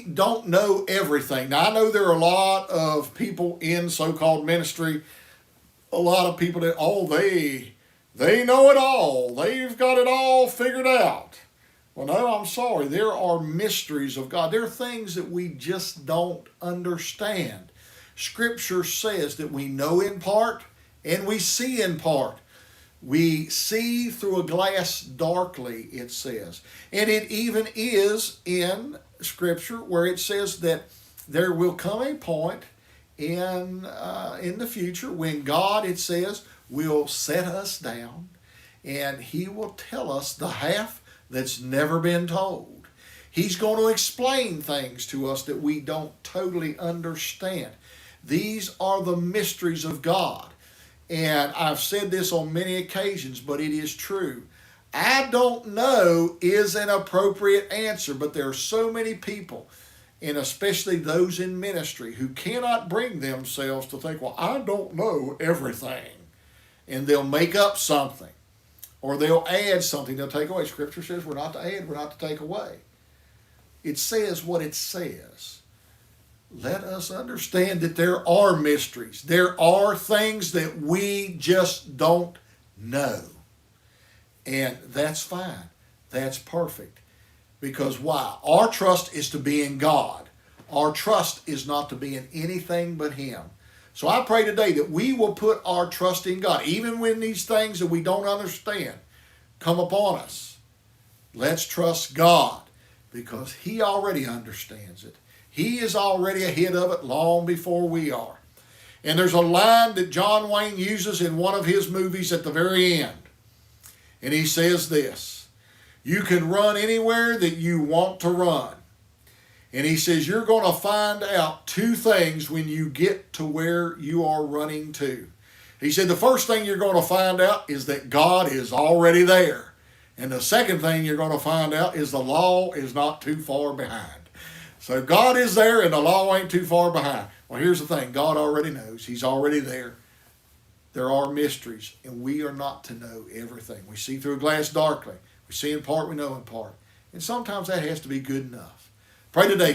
we don't know everything. Now, I know there are a lot of people in so-called ministry, a lot of people that, they know it all. They've got it all figured out. Well, no, I'm sorry. There are mysteries of God. There are things that we just don't understand. Scripture says that we know in part and we see in part. We see through a glass darkly, it says. And it even is in Scripture where it says that there will come a point in the future when God, it says, will set us down and He will tell us the half that's never been told. He's going to explain things to us that we don't totally understand. These are the mysteries of God. And I've said this on many occasions, but it is true. I don't know is an appropriate answer, but there are so many people, and especially those in ministry, who cannot bring themselves to think, well, I don't know everything. And they'll make up something. Or they'll add something, they'll take away. Scripture says we're not to add, we're not to take away. It says what it says. Let us understand that there are mysteries. There are things that we just don't know. And that's fine. That's perfect. Because why? Our trust is to be in God. Our trust is not to be in anything but Him. So I pray today that we will put our trust in God, even when these things that we don't understand come upon us. Let's trust God because He already understands it. He is already ahead of it long before we are. And there's a line that John Wayne uses in one of his movies at the very end. And he says this, you can run anywhere that you want to run. And he says, you're going to find out two things when you get to where you are running to. He said, the first thing you're going to find out is that God is already there. And the second thing you're going to find out is the law is not too far behind. So God is there and the law ain't too far behind. Well, here's the thing. God already knows. He's already there. There are mysteries, and we are not to know everything. We see through a glass darkly. We see in part, we know in part. And sometimes that has to be good enough. Pray today